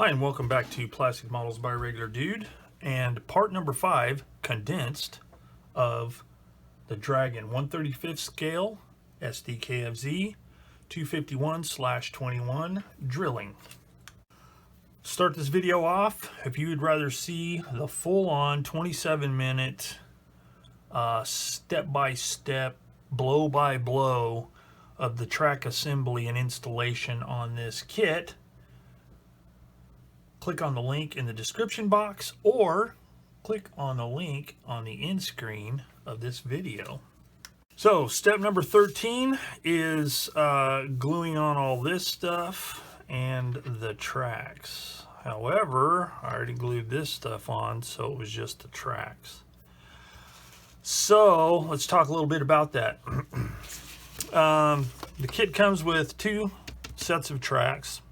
Hi, and welcome back to Plastic Models by Regular Dude, and part number 5, condensed, of the Dragon 1/35 scale SdKfz 251/21 drilling. Start this video off, if you would rather see the full-on 27-minute step-by-step, blow-by-blow of the track assembly and installation on this kit, click on the link in the description box or click on the link on the end screen of this video. So step number 13 is gluing on all this stuff and the tracks. However, I already glued this stuff on, so it was just the tracks. So let's talk a little bit about that. The kit comes with 2 sets of tracks.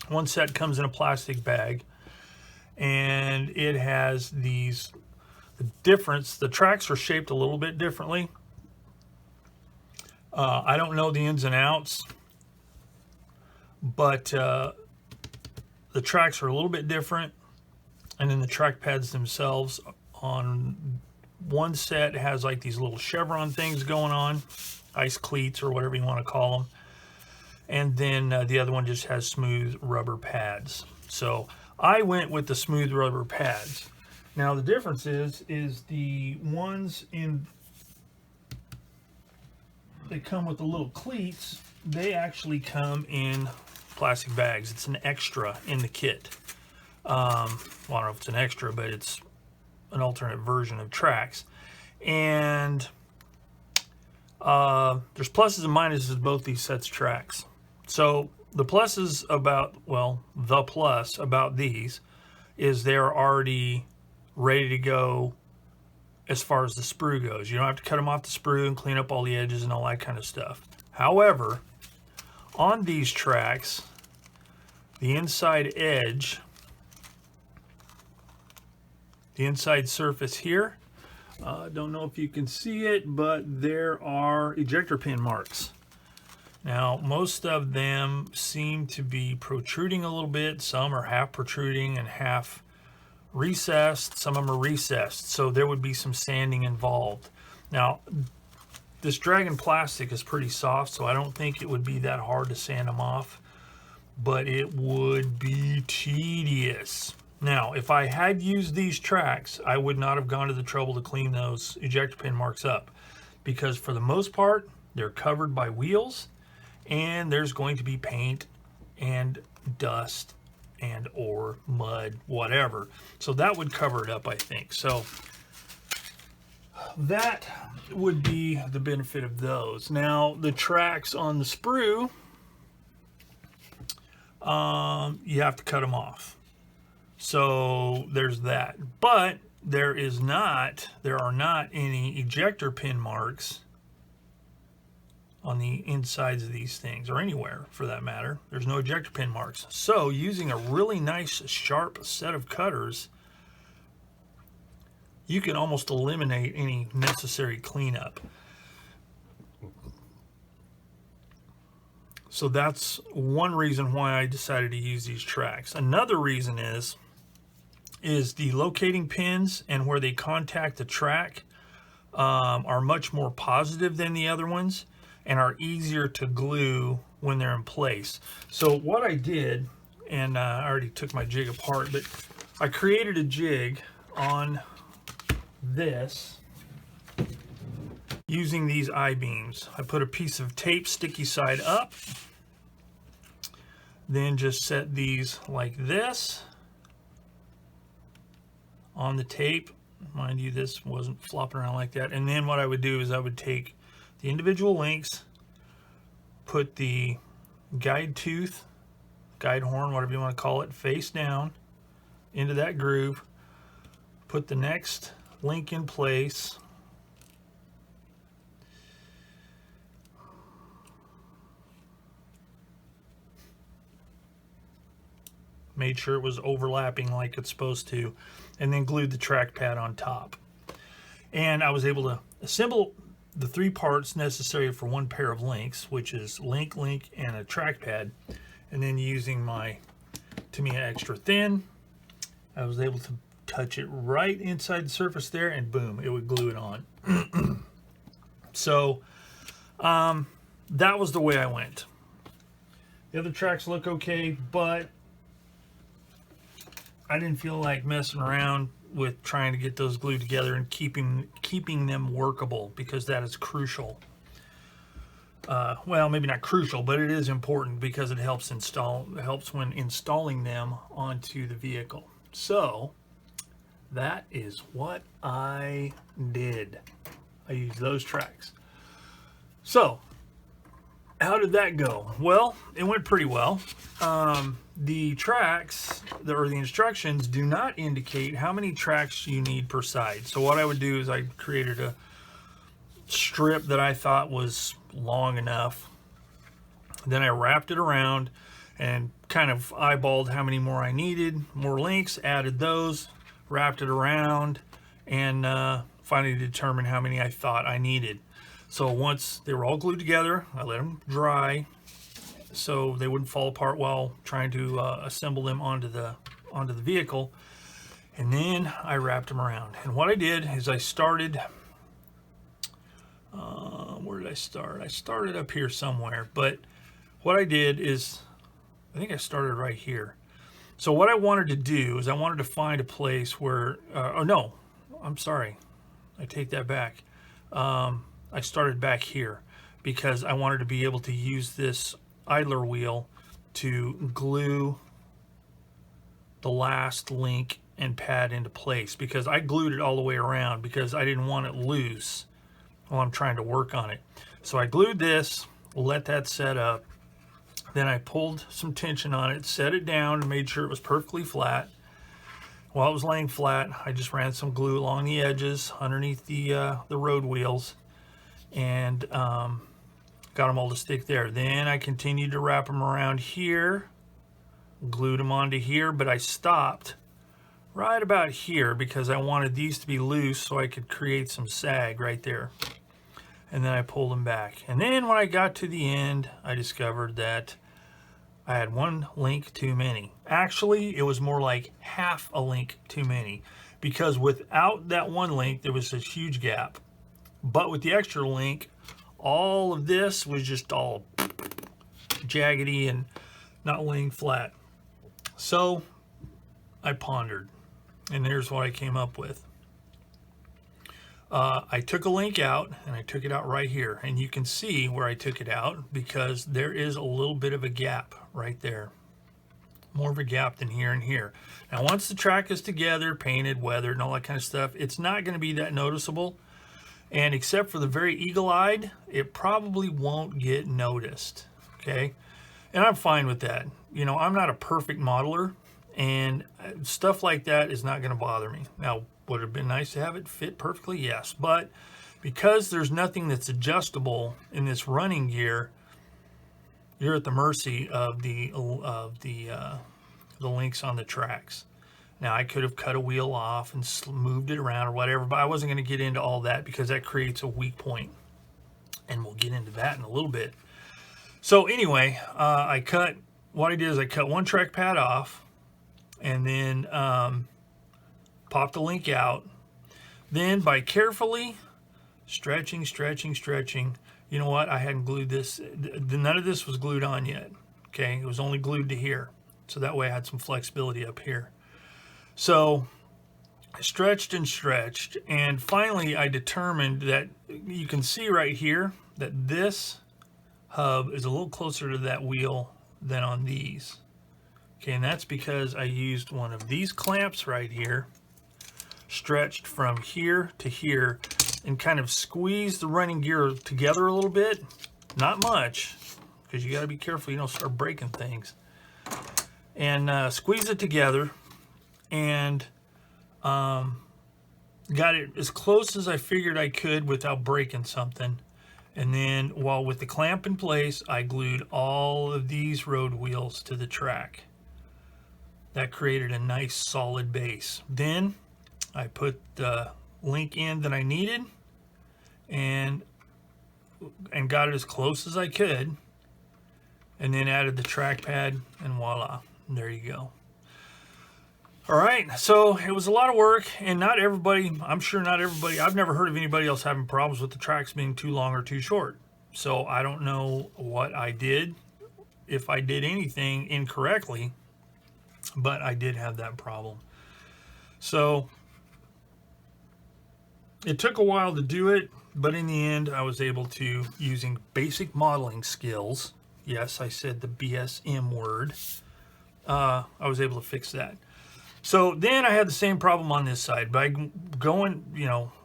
One set comes in a plastic bag, and it has the difference. The tracks are shaped a little bit differently. I don't know the ins and outs, but the tracks are a little bit different, and then the track pads themselves on one set has like these little chevron things going on, ice cleats or whatever you want to call them. And then the other one just has smooth rubber pads. So I went with the smooth rubber pads. Now the difference is the ones they come with the little cleats, they actually come in plastic bags. It's an extra in the kit. Well, I don't know if it's an extra, but it's an alternate version of tracks. And there's pluses and minuses to both these sets of tracks. So the pluses about, well, the plus about these is they're already ready to go as far as the sprue goes. You don't have to cut them off the sprue and clean up all the edges and all that kind of stuff. However, on these tracks, the inside edge, the inside surface here, don't know if you can see it, but there are ejector pin marks. Now, most of them seem to be protruding a little bit. Some are half protruding and half recessed. Some of them are recessed, so there would be some sanding involved. Now, this Dragon plastic is pretty soft, so I don't think it would be that hard to sand them off, but it would be tedious. Now, if I had used these tracks, I would not have gone to the trouble to clean those ejector pin marks up, because for the most part, they're covered by wheels, and there's going to be paint and dust and or mud, whatever. So that would cover it up, I think. So that would be the benefit of those. Now, the tracks on the sprue, you have to cut them off. So there's that. But there are not any ejector pin marks on the insides of these things, or anywhere for that matter. There's no ejector pin marks. So using a really nice sharp set of cutters, you can almost eliminate any necessary cleanup. So that's one reason why I decided to use these tracks. Another reason is the locating pins and where they contact the track are much more positive than the other ones, and are easier to glue when they're in place. So what I did, and I already took my jig apart, but I created a jig on this using these I-beams. I put a piece of tape sticky side up, then just set these like this on the tape. Mind you, this wasn't flopping around like that. And then what I would do is I would take the individual links, put the guide tooth, guide horn, whatever you want to call it, face down into that groove, put the next link in place, made sure it was overlapping like it's supposed to, and then glued the track pad on top. And I was able to assemble the 3 parts necessary for one pair of links, which is link, and a track pad, and then using my to me extra thin. I was able to touch it right inside the surface there, and boom, it would glue it on. So that was the way I went. The other tracks look okay, but I didn't feel like messing around with trying to get those glued together and keeping them workable, because that is crucial. Well, maybe not crucial, but it is important because it helps when installing them onto the vehicle. So that is what I did. I used those tracks. So how did that go? Well, it went pretty well. The tracks, or the instructions, do not indicate how many tracks you need per side. So what I would do is I created a strip that I thought was long enough. Then I wrapped it around and kind of eyeballed how many more I needed. More links, added those, wrapped it around, and finally determined how many I thought I needed. So once they were all glued together, I let them dry so they wouldn't fall apart while trying to assemble them onto the vehicle. And then I wrapped them around. And what I did is I started, where did I start? I started up here somewhere, but what I did is, I think I started right here. So what I wanted to do is I wanted to find a place where, oh no, I'm sorry, I take that back. I started back here because I wanted to be able to use this idler wheel to glue the last link and pad into place, because I glued it all the way around because I didn't want it loose while I'm trying to work on it. So I glued this, let that set up, then I pulled some tension on it, set it down, and made sure it was perfectly flat. While it was laying flat, I just ran some glue along the edges underneath the road wheels, and got them all to stick there. Then I continued to wrap them around here, glued them onto here, but I stopped right about here because I wanted these to be loose so I could create some sag right there. And then I pulled them back. And then when I got to the end, I discovered that I had one link too many. Actually, it was more like half a link too many, because without that one link, there was this huge gap. But with the extra link, all of this was just all jaggedy and not laying flat. So I pondered, and there's what I came up with. I took a link out, and I took it out right here, and you can see where I took it out because there is a little bit of a gap right there, more of a gap than here and here. Now once the track is together, painted, weathered, and all that kind of stuff, it's not going to be that noticeable, and except for the very eagle-eyed, it probably won't get noticed. Okay, and I'm fine with that. You know, I'm not a perfect modeler, and stuff like that is not going to bother me. Now, would it have been nice to have it fit perfectly? Yes, but because there's nothing that's adjustable in this running gear, you're at the mercy of the links on the tracks. Now, I could have cut a wheel off and moved it around or whatever, but I wasn't going to get into all that because that creates a weak point, and we'll get into that in a little bit. So anyway, what I did is I cut one track pad off, and then popped the link out. Then by carefully stretching, you know what, I hadn't glued this, none of this was glued on yet. Okay, it was only glued to here, so that way I had some flexibility up here. So I stretched and stretched, and finally I determined that you can see right here that this hub is a little closer to that wheel than on these. Okay, and that's because I used one of these clamps right here, stretched from here to here, and kind of squeezed the running gear together a little bit. Not much, because you got to be careful you don't start breaking things. And squeeze it together, and got it as close as I figured I could without breaking something. And then, while with the clamp in place, I glued all of these road wheels to the track. That created a nice solid base. Then I put the link in that I needed and got it as close as I could, and then added the track pad, and voila, there you go. All right, so it was a lot of work, and not everybody, I'm sure not everybody, I've never heard of anybody else having problems with the tracks being too long or too short. So I don't know what I did, if I did anything incorrectly, but I did have that problem. So it took a while to do it, but in the end I was able to, using basic modeling skills, yes, I said the BSM word, I was able to fix that. So then I had the same problem on this side, by going,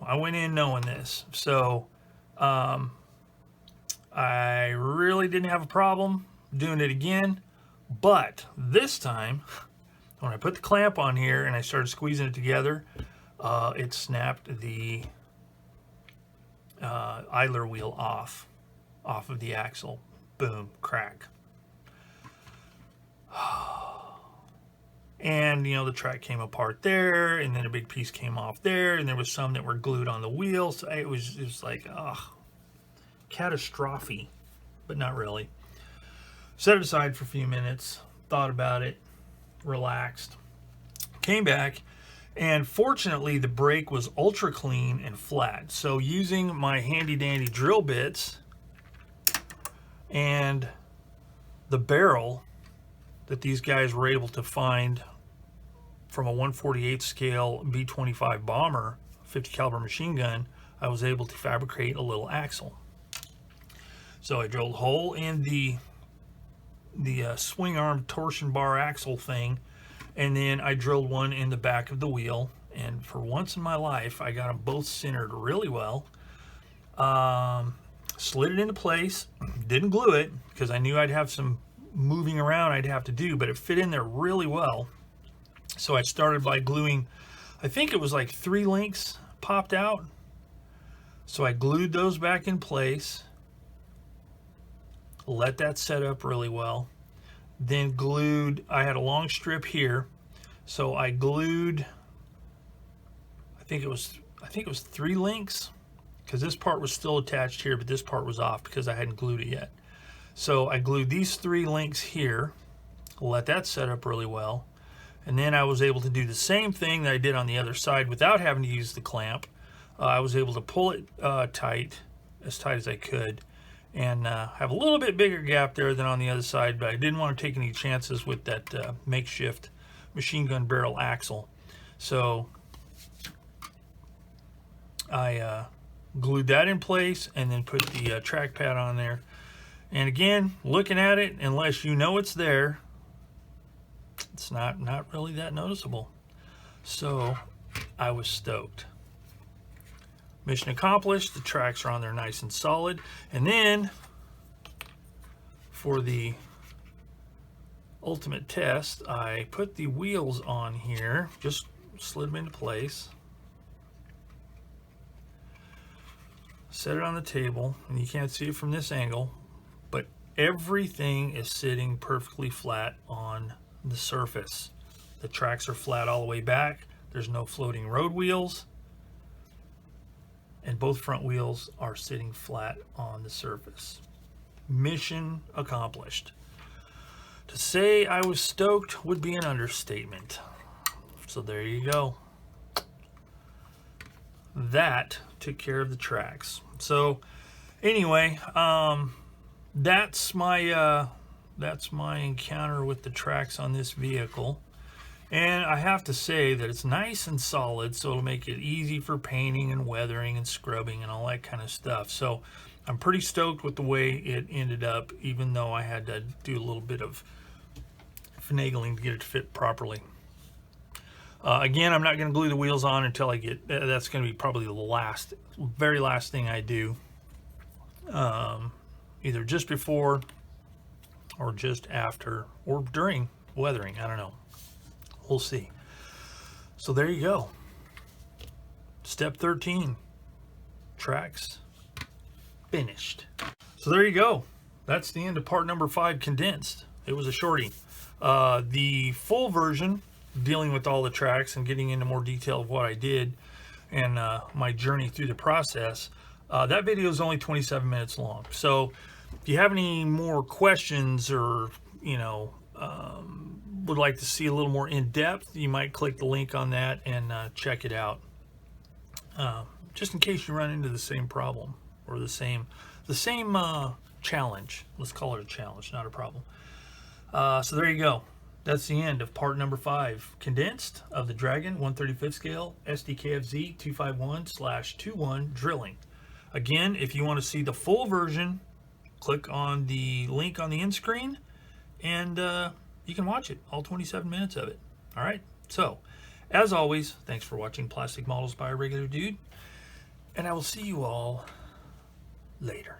I went in knowing this. So I really didn't have a problem doing it again, but this time, when I put the clamp on here and I started squeezing it together, it snapped the idler wheel off of the axle. Boom, crack. And the track came apart there, and then a big piece came off there, and there was some that were glued on the wheels. So it was like, catastrophe, but not really. Set it aside for a few minutes, thought about it, relaxed, came back, and fortunately the brake was ultra clean and flat. So using my handy dandy drill bits and the barrel that these guys were able to find from a 1/48 scale B-25 bomber, 50 caliber machine gun, I was able to fabricate a little axle. So I drilled a hole in the swing arm torsion bar axle thing, and then I drilled one in the back of the wheel, and for once in my life I got them both centered really well. Slid it into place, didn't glue it because I knew I'd have some moving around I'd have to do, but it fit in there really well. So I started by gluing, I think it was like 3 links popped out, so I glued those back in place, let that set up really well, then glued, I had a long strip here, so I glued, I think it was 3 links, because this part was still attached here, but this part was off because I hadn't glued it yet. So I glued these 3 links here, let that set up really well, and then I was able to do the same thing that I did on the other side without having to use the clamp. I was able to pull it tight as I could, and have a little bit bigger gap there than on the other side, but I didn't want to take any chances with that makeshift machine gun barrel axle. So I glued that in place and then put the track pad on there. And again, looking at it, unless you know it's there, it's not really that noticeable. So I was stoked. Mission accomplished. The tracks are on there nice and solid. And then for the ultimate test, I put the wheels on here, just slid them into place, set it on the table, and you can't see it from this angle, but everything is sitting perfectly flat on the surface. The tracks are flat all the way back. There's no floating road wheels, and both front wheels are sitting flat on the surface. Mission accomplished. To say I was stoked would be an understatement. So there you go. That took care of the tracks. So anyway, that's my encounter with the tracks on this vehicle. And I have to say that it's nice and solid, so it'll make it easy for painting and weathering and scrubbing and all that kind of stuff. So I'm pretty stoked with the way it ended up, even though I had to do a little bit of finagling to get it to fit properly. Again, I'm not going to glue the wheels on until I get, that's going to be probably the very last thing I do. Either just before or just after or during weathering, I don't know. We'll see. So there you go. Step 13. Tracks finished. So there you go. That's the end of part number 5, Condensed. It was a shorty. The full version, dealing with all the tracks and getting into more detail of what I did and my journey through the process, that video is only 27 minutes long. So if you have any more questions or would like to see a little more in depth, you might click the link on that and check it out. Just in case you run into the same problem or the same challenge. Let's call it a challenge, not a problem. So there you go. That's the end of part number 5, condensed, of the Dragon 1/35 scale SdKfz 251/21 drilling. Again, if you want to see the full version, click on the link on the end screen, and you can watch it, all 27 minutes of it. All right. So, as always, thanks for watching Plastic Models by a Regular Dude, and I will see you all later.